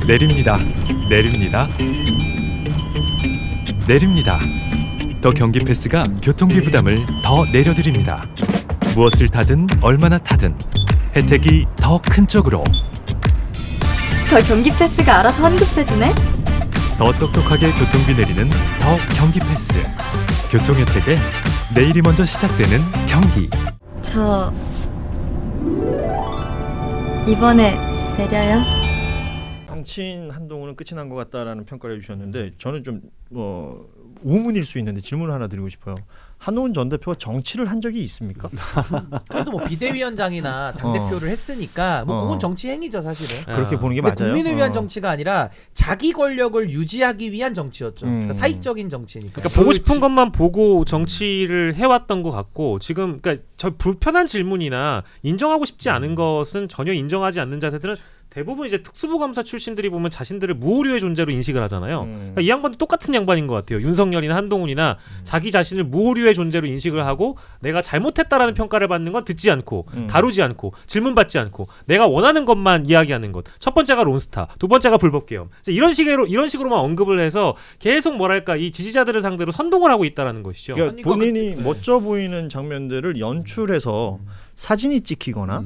내립니다. 내립니다. 내립니다. 더 경기 패스가 교통비 부담을 더 내려드립니다. 무엇을 타든 얼마나 타든 혜택이 더 큰 쪽으로. 더 경기 패스가 알아서 환급해주네? 더 똑똑하게 교통비 내리는 더 경기 패스. 교통 혜택에 내일이 먼저 시작되는 경기. 저 이번에 내려요? 정치인 한동훈은 끝이 난 것 같다라는 평가를 해주셨는데 저는 좀 우문일 수 있는데 질문을 하나 드리고 싶어요. 한동훈 전 대표가 정치를 한 적이 있습니까? 그래도 뭐 비대위원장이나 당대표를 했으니까 뭐 그건 정치 행위죠 사실은. 그렇게 보는 게 근데 맞아요. 국민을 위한 정치가 아니라 자기 권력을 유지하기 위한 정치였죠. 그러니까 사익적인 정치니까. 그러니까 보고 싶은 것만 보고 정치를 해왔던 것 같고 지금 그러니까 저 불편한 질문이나 인정하고 싶지 않은 것은 전혀 인정하지 않는 자세들은 대부분 이제 특수부 검사 출신들이 보면 자신들을 무오류의 존재로 인식을 하잖아요. 그러니까 이 양반도 똑같은 양반인 것 같아요. 윤석열이나 한동훈이나 자기 자신을 무오류의 존재로 인식을 하고 내가 잘못했다라는 평가를 받는 건 듣지 않고 다루지 않고 질문받지 않고 내가 원하는 것만 이야기하는 것. 첫 번째가 론스타, 두 번째가 불법계엄. 이런 식으로만 언급을 해서 계속 뭐랄까 이 지지자들을 상대로 선동을 하고 있다라는 것이죠. 그러니까 본인이 멋져 보이는 장면들을 연출해서 사진이 찍히거나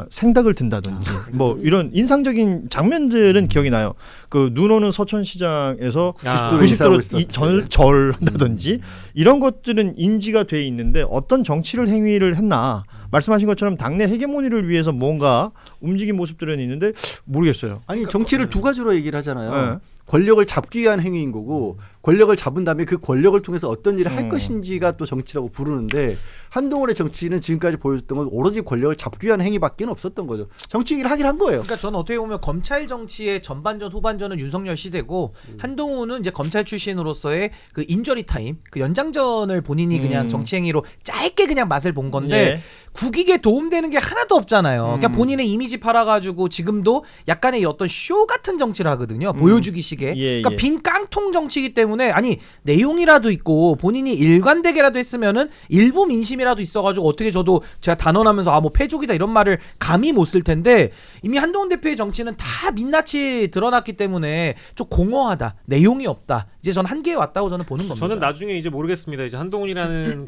생닭을 든다든지 뭐 이런 인상적인 장면들은 기억이 나요. 그 눈 오는 서천시장에서 90도로 절한다든지 이런 것들은 인지가 돼 있는데 어떤 정치를 행위를 했나 말씀하신 것처럼 당내 헤게모니를 위해서 뭔가 움직인 모습들은 있는데 모르겠어요. 아니 정치를 두 가지로 얘기를 하잖아요. 권력을 잡기 위한 행위인 거고 권력을 잡은 다음에 그 권력을 통해서 어떤 일을 할 것인지가 또 정치라고 부르는데 한동훈의 정치는 지금까지 보여줬던 건 오로지 권력을 잡기 위한 행위밖에 없었던 거죠. 정치 얘기를 하긴 한 거예요. 그러니까 저는 어떻게 보면 검찰 정치의 전반전 후반전은 윤석열 시대고 한동훈은 이제 검찰 출신으로서의 그 인저리 타임 그 연장전을 본인이 그냥 정치 행위로 짧게 그냥 맛을 본 건데 국익에 도움되는 게 하나도 없잖아요. 그냥 본인의 이미지 팔아가지고 지금도 약간의 어떤 쇼 같은 정치를 하거든요. 보여주기식의. 그러니까 빈 깡통 정치이기 때문에 아니 내용이라도 있고 본인이 일관되게라도 했으면은 일부 민심이라도 있어가지고 어떻게 저도 제가 단언하면서 아 뭐 패족이다 이런 말을 감히 못 쓸 텐데 이미 한동훈 대표의 정치는 다 민낯이 드러났기 때문에 좀 공허하다. 내용이 없다. 이제 저는 한계에 왔다고 저는 보는 겁니다. 저는 나중에 이제 모르겠습니다. 이제 한동훈이라는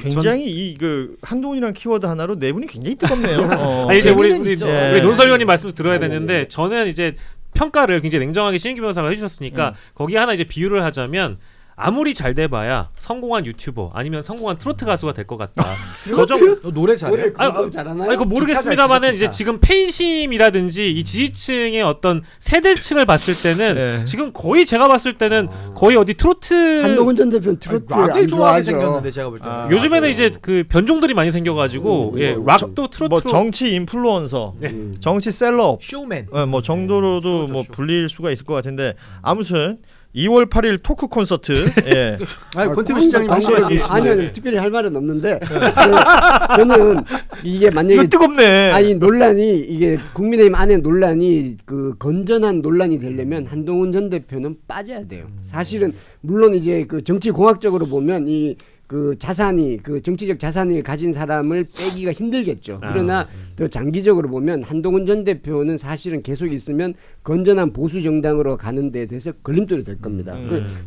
굉장히 그 한동훈이라는 키워드 하나로 내분이 굉장히 뜨겁네요. 아니 이제 우리 논설위원님 말씀을 들어야 네. 되는데 저는 이제 평가를 굉장히 냉정하게 신인규 변호사가 해주셨으니까 거기 하나 이제 비유를 하자면 아무리 잘 돼봐야 성공한 유튜버 아니면 성공한 트로트 가수가 될 것 같다. 너 노래 잘해? 아니 그거 모르겠습니다만은 이제 지금 팬심이라든지 이 지지층의 어떤 세대층을 봤을 때는 지금 거의 제가 봤을 때는 거의 어디 트로트 한동훈 전 대표는 트로트 락을 안 좋아하게 좋아하죠. 생겼는데 제가 볼 때는 요즘에는 이제 그 변종들이 많이 생겨가지고 락도 트로트로 뭐 정치 인플루언서, 정치 셀럽, 쇼맨 뭐 정도로도 뭐 불릴 수가 있을 것 같은데 아무튼 2월 8일 토크 콘서트. 아니 권태우 시장님 아니요 특별히 할 말은 없는데 저는 이게 만약에 뜨겁네. 아니 논란이 이게 국민의힘 안에 논란이 그 건전한 논란이 되려면 한동훈 전 대표는 빠져야 돼요. 사실은 물론 이제 그 정치 공학적으로 보면 이 그 자산이 그 정치적 자산을 가진 사람을 빼기가 힘들겠죠. 그러나 더 장기적으로 보면 한동훈 전 대표는 사실은 계속 있으면 건전한 보수 정당으로 가는 데 대해서 걸림돌이 될 겁니다.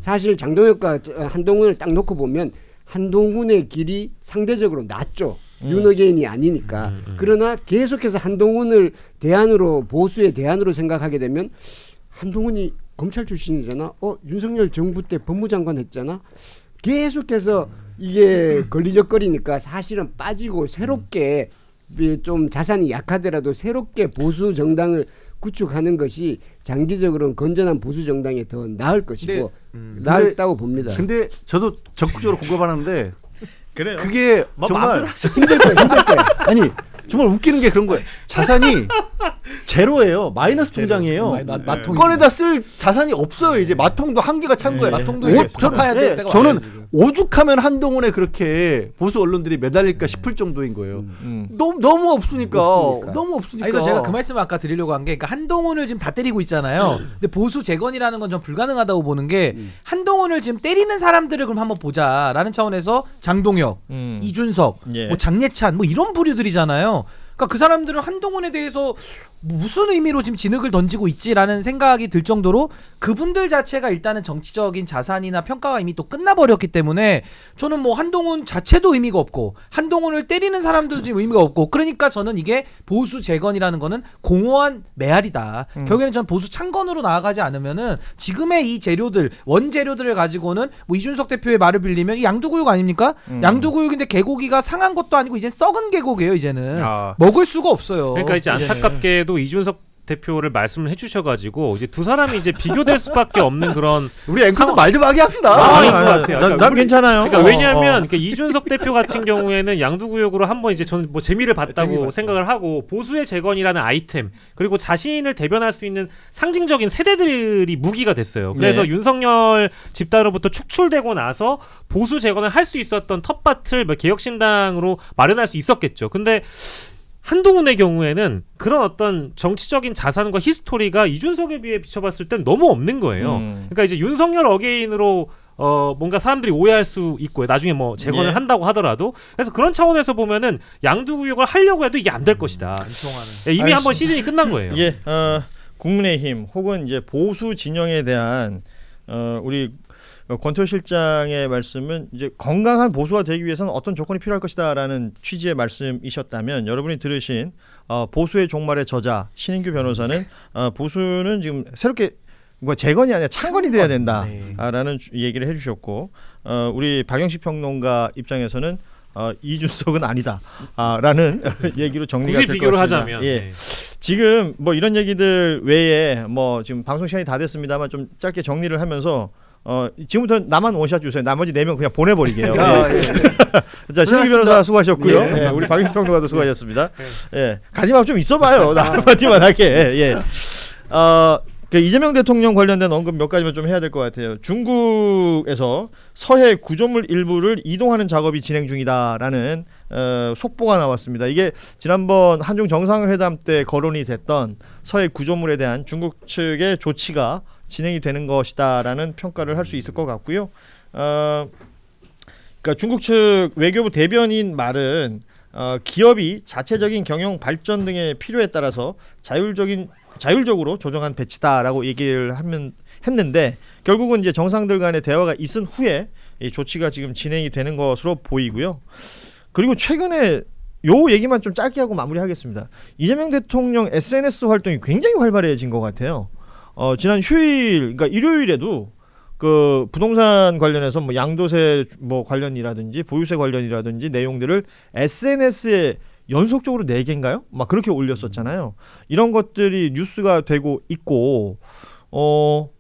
사실 장동혁과 한동훈을 딱 놓고 보면 한동훈의 길이 상대적으로 낫죠. 윤어게인이 아니니까. 그러나 계속해서 한동훈을 대안으로 보수의 대안으로 생각하게 되면 한동훈이 검찰 출신이잖아. 윤석열 정부 때 법무장관 했잖아. 계속해서 이게 걸리적거리니까 사실은 빠지고 새롭게 좀 자산이 약하더라도 새롭게 보수 정당을 구축하는 것이 장기적으로는 건전한 보수 정당에 더 나을 것이고 나았다고 봅니다. 근데 저도 적극적으로 공감하는데 그래요. 그게 정말 힘들 거예요. 아니 정말 웃기는 게 그런 거예요. 자산이 제로예요. 마이너스 통장이에요. 꺼내다 쓸 자산이 없어요. 이제 마통도 한계가 찬 거예요. 마통도 이제 갚아야 될 때가 저는 와요, 지금. 오죽하면 한동훈에 그렇게 보수 언론들이 매달릴까 싶을 정도인 거예요. 너무 없으니까. 너무 없으니까. 그래서 제가 그 말씀을 아까 드리려고 한 게 그러니까 한동훈을 지금 다 때리고 있잖아요. 근데 보수 재건이라는 건 좀 불가능하다고 보는 게 한동훈을 지금 때리는 사람들을 그럼 한번 보자라는 차원에서 장동혁, 이준석, 뭐 장예찬 뭐 이런 부류들이잖아요. 그러니까 그 사람들은 한동훈에 대해서 무슨 의미로 지금 진흙을 던지고 있지라는 생각이 들 정도로 그분들 자체가 일단은 정치적인 자산이나 평가가 이미 또 끝나버렸기 때문에 저는 뭐 한동훈 자체도 의미가 없고 한동훈을 때리는 사람들도 지금 의미가 없고 그러니까 저는 이게 보수 재건이라는 거는 공허한 메아리다. 결국에는 전 보수 창건으로 나아가지 않으면은 지금의 이 재료들 원재료들을 가지고는 뭐 이준석 대표의 말을 빌리면 이 양두구육 아닙니까? 양두구육인데 개고기가 상한 것도 아니고 이제 썩은 개고기예요. 이제는 먹을 수가 없어요. 그러니까 이제 안타깝게도 이준석 대표를 말씀을 해주셔가지고 이제 두 사람이 이제 비교될 수밖에 없는 그런 우리 앵커도 말 좀 하게 합시다. 상황인 것 같아요. 난 괜찮아요. 그러니까 왜냐하면 그러니까 이준석 대표 같은 경우에는 양두구역으로 한번 이제 저는 뭐 재미를 봤다고 생각을 하고 보수의 재건이라는 아이템 그리고 자신을 대변할 수 있는 상징적인 세대들이 무기가 됐어요. 그래서 윤석열 집단으로부터 축출되고 나서 보수 재건을 할 수 있었던 텃밭을 뭐 개혁신당으로 마련할 수 있었겠죠. 근데 한동훈의 경우에는 그런 어떤 정치적인 자산과 히스토리가 이준석에 비해 비춰봤을 땐 너무 없는 거예요. 그러니까 이제 윤석열 어게인으로 뭔가 사람들이 오해할 수 있고요. 나중에 뭐 재건을 한다고 하더라도 그래서 그런 차원에서 보면은 양두구역을 하려고 해도 이게 안 될 것이다. 이미 한번 시즌이 끝난 거예요. 예, 국민의힘 혹은 이제 보수 진영에 대한 우리 권태호 실장의 말씀은 이제 건강한 보수가 되기 위해서는 어떤 조건이 필요할 것이다라는 취지의 말씀이셨다면 여러분이 들으신 보수의 종말의 저자 신인규 변호사는 보수는 지금 새롭게 뭐 재건이 아니라 창건이 돼야 된다라는 얘기를 해주셨고 우리 박영식 평론가 입장에서는 이준석은 아니다라는 얘기로 정리가 될 것 같습니다. 비교를 하자면 예. 지금 뭐 이런 얘기들 외에 뭐 지금 방송 시간이 다 됐습니다만 좀 짧게 정리를 하면서 지금부터 나만 원샷 주세요. 나머지 4명 그냥 보내버리게요. 자, 신규 변호사 수고하셨고요. 예, 우리 박영식 평론가도 수고하셨습니다. 예, 가지마 좀 있어봐요. 나 한마디만 할게. 예. 그 이재명 대통령 관련된 언급 몇 가지만 좀 해야 될 것 같아요. 중국에서 서해 구조물 일부를 이동하는 작업이 진행 중이다라는 속보가 나왔습니다. 이게 지난번 한중 정상회담 때 거론이 됐던 서해 구조물에 대한 중국 측의 조치가 진행이 되는 것이다라는 평가를 할 수 있을 것 같고요. 그러니까 중국 측 외교부 대변인 말은 기업이 자체적인 경영 발전 등의 필요에 따라서 자율적으로 조정한 배치다라고 얘기를 했는데 결국은 이제 정상들 간의 대화가 있은 후에 이 조치가 지금 진행이 되는 것으로 보이고요. 그리고 최근에 요 얘기만 좀 짧게 하고 마무리하겠습니다. 이재명 대통령 SNS 활동이 굉장히 활발해진 것 같아요. 지난 휴일, 그러니까 일요일에도 그 부동산 관련해서 뭐 양도세 뭐 관련이라든지 보유세 관련이라든지 내용들을 SNS에 연속적으로 4개인가요? 막 그렇게 올렸었잖아요. 이런 것들이 뉴스가 되고 있고 뭐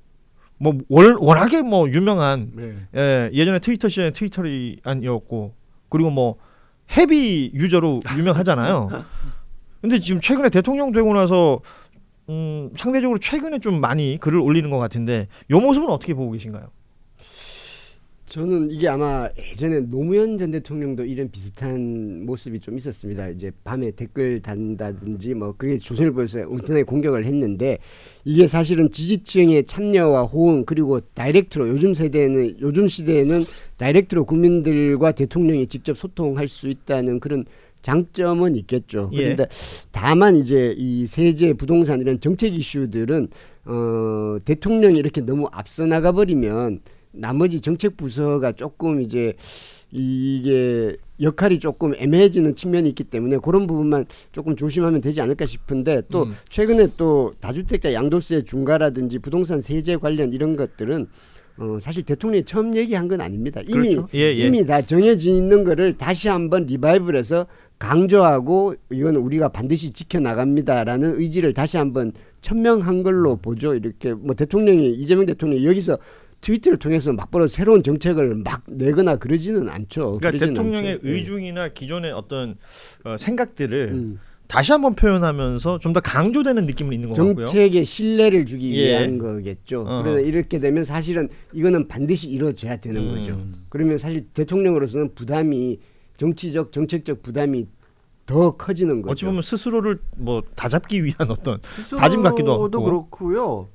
워낙에 뭐 유명한 예전에 트위터 시절에 트위터리안이었고 그리고 뭐 헤비 유저로 유명하잖아요. 근데 지금 최근에 대통령 되고 나서 상대적으로 최근에 좀 많이 글을 올리는 것 같은데 이 모습은 어떻게 보고 계신가요? 저는 이게 아마 예전에 노무현 전 대통령도 이런 비슷한 모습이 좀 있었습니다. 이제 밤에 댓글 단다든지 뭐 그게 조선일보에서 엄청나게 공격을 했는데 이게 사실은 지지층의 참여와 호응 그리고 다이렉트로 요즘 시대에는 다이렉트로 국민들과 대통령이 직접 소통할 수 있다는 그런 장점은 있겠죠. 그런데 다만 이제 이 세제, 부동산 이런 정책 이슈들은 대통령이 이렇게 너무 앞서 나가 버리면 나머지 정책 부서가 조금 이제 이게 역할이 조금 애매해지는 측면이 있기 때문에 그런 부분만 조금 조심하면 되지 않을까 싶은데 또 최근에 또 다주택자 양도세 중과라든지 부동산 세제 관련 이런 것들은 사실 대통령이 처음 얘기한 건 아닙니다. 이미 그렇죠? 이미 다 정해져 있는 거를 다시 한번 리바이벌해서 강조하고 이건 우리가 반드시 지켜나갑니다라는 의지를 다시 한번 천명한 걸로 보죠. 이렇게 뭐 이재명 대통령이 여기서 트위터를 통해서 막바로 새로운 정책을 막 내거나 그러지는 않죠. 그러니까 대통령의 의중이나 기존의 어떤 생각들을 다시 한번 표현하면서 좀 더 강조되는 느낌은 있는 것 같고요. 정책에 신뢰를 주기 위한 거겠죠. 그래서 이렇게 되면 사실은 이거는 반드시 이루어져야 되는 거죠. 그러면 사실 대통령으로서는 정책적 부담이 더 커지는 거죠. 어찌 보면 스스로를 뭐 다잡기 위한 어떤 다짐 같기도 하고. 그렇고요.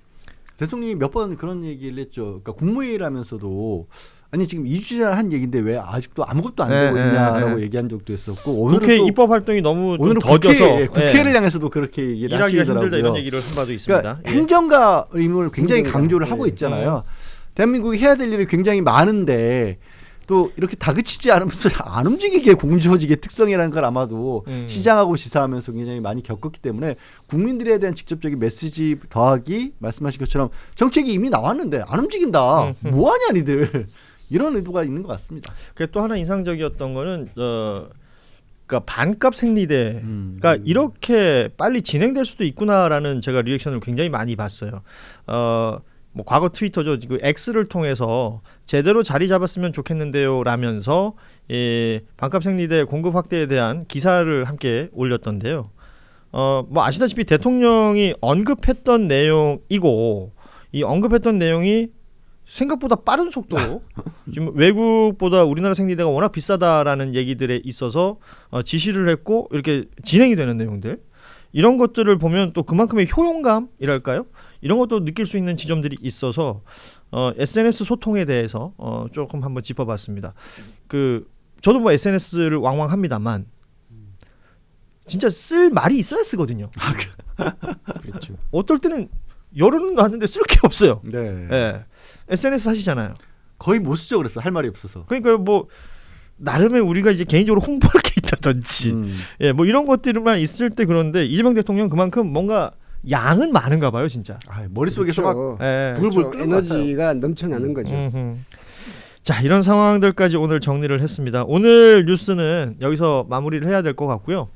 대통령이 몇 번 그런 얘기를 했죠. 그러니까 국무회의를 하면서도 아니 지금 2주 전에 한 얘기인데 왜 아직도 아무것도 안 네, 되고 있냐라고 네. 얘기한 적도 있었고 오늘은 국회 또 입법 활동이 너무 좀 오늘은 더뎌서 국회를 향해서도 그렇게 얘기를 일하기가 하시더라고요. 힘들다 이런 얘기를 한 바도 있습니다. 그러니까 예. 행정가임을 굉장히 행정가. 강조를 하고 있잖아요. 대한민국이 해야 될 일이 굉장히 많은데 또 이렇게 다그치지 않으면 안 움직이게 공조직의 특성이라는 걸 아마도 시장하고 시사하면서 굉장히 많이 겪었기 때문에 국민들에 대한 직접적인 메시지 더하기 말씀하신 것처럼 정책이 이미 나왔는데 안 움직인다. 뭐하냐 니들. 이런 의도가 있는 것 같습니다. 그게 또 하나 인상적이었던 거는 그러니까 반값 생리대가 이렇게 빨리 진행될 수도 있구나라는 제가 리액션을 굉장히 많이 봤어요. 뭐 과거 트위터죠. 그 X를 통해서 제대로 자리 잡았으면 좋겠는데요 라면서 반값 생리대 공급 확대에 대한 기사를 함께 올렸던데요. 뭐 아시다시피 대통령이 언급했던 내용이고 이 언급했던 내용이 생각보다 빠른 속도로 지금 외국보다 우리나라 생리대가 워낙 비싸다라는 얘기들에 있어서 지시를 했고 이렇게 진행이 되는 내용들 이런 것들을 보면 또 그만큼의 효용감이랄까요? 이런 것도 느낄 수 있는 지점들이 있어서 SNS 소통에 대해서 조금 한번 짚어봤습니다. 저도 뭐 SNS를 왕왕합니다만 진짜 쓸 말이 있어야 쓰거든요. 그렇죠. 어떨 때는 여론은 나왔는데 쓸 게 없어요. 네. 예. SNS 하시잖아요. 거의 못 쓰죠. 그랬어. 할 말이 없어서. 그러니까 뭐 나름의 우리가 이제 개인적으로 홍보할 게 있다든지 예, 뭐 이런 것들만 있을 때 그런데 이재명 대통령 그만큼 뭔가 양은 많은가 봐요, 진짜. 머릿속에서 막 그렇죠. 예. 불불 그렇죠. 에너지가 넘쳐나는 거죠. 자, 이런 상황들까지 오늘 정리를 했습니다. 오늘 뉴스는 여기서 마무리를 해야 될 것 같고요.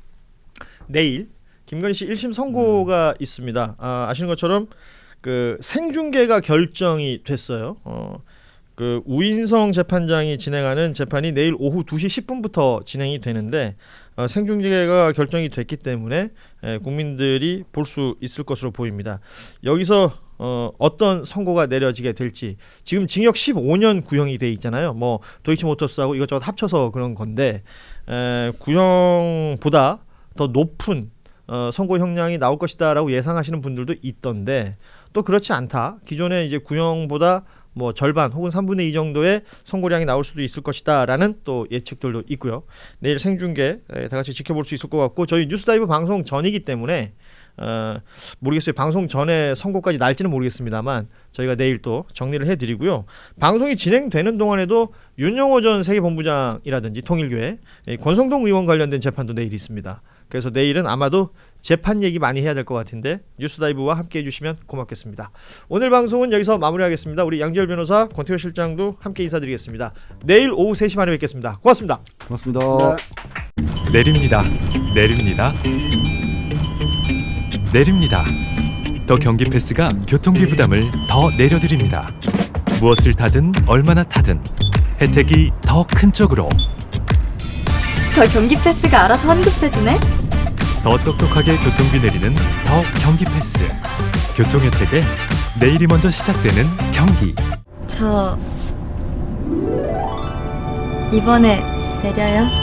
내일 김건희 씨 1심 선고가 있습니다. 아시는 것처럼 그 생중계가 결정이 됐어요. 그 우인성 재판장이 진행하는 재판이 내일 오후 2시 10분부터 진행이 되는데 생중계가 결정이 됐기 때문에 국민들이 볼 수 있을 것으로 보입니다. 여기서 어떤 선고가 내려지게 될지 지금 징역 15년 구형이 돼 있잖아요. 뭐 도이치모터스하고 이것저것 합쳐서 그런 건데 구형보다 더 높은 선고 형량이 나올 것이다라고 예상하시는 분들도 있던데 또 그렇지 않다. 기존의 이제 구형보다 뭐 절반 혹은 3분의 2 정도의 선고량이 나올 수도 있을 것이다라는 또 예측들도 있고요. 내일 생중계 다 같이 지켜볼 수 있을 것 같고 저희 뉴스다이브 방송 전이기 때문에 모르겠어요. 방송 전에 선고까지 날지는 모르겠습니다만 저희가 내일 또 정리를 해드리고요. 방송이 진행되는 동안에도 윤영호 전 세계본부장이라든지 통일교회 권성동 의원 관련된 재판도 내일 있습니다. 그래서 내일은 아마도 재판 얘기 많이 해야 될 것 같은데 뉴스다이브와 함께 해주시면 고맙겠습니다. 오늘 방송은 여기서 마무리하겠습니다. 우리 양지열 변호사, 권태호 실장도 함께 인사드리겠습니다. 내일 오후 3시 반에 뵙겠습니다. 고맙습니다. 고맙습니다. 내립니다. 내립니다. 내립니다. 더 경기 패스가 교통비 부담을 더 내려드립니다. 무엇을 타든 얼마나 타든 혜택이 더 큰 쪽으로 더 경기 패스가 알아서 환급해주네? 더 똑똑하게 교통비 내리는 더 경기 패스. 교통 혜택에 내일이 먼저 시작되는 경기. 저 이번에 내려요?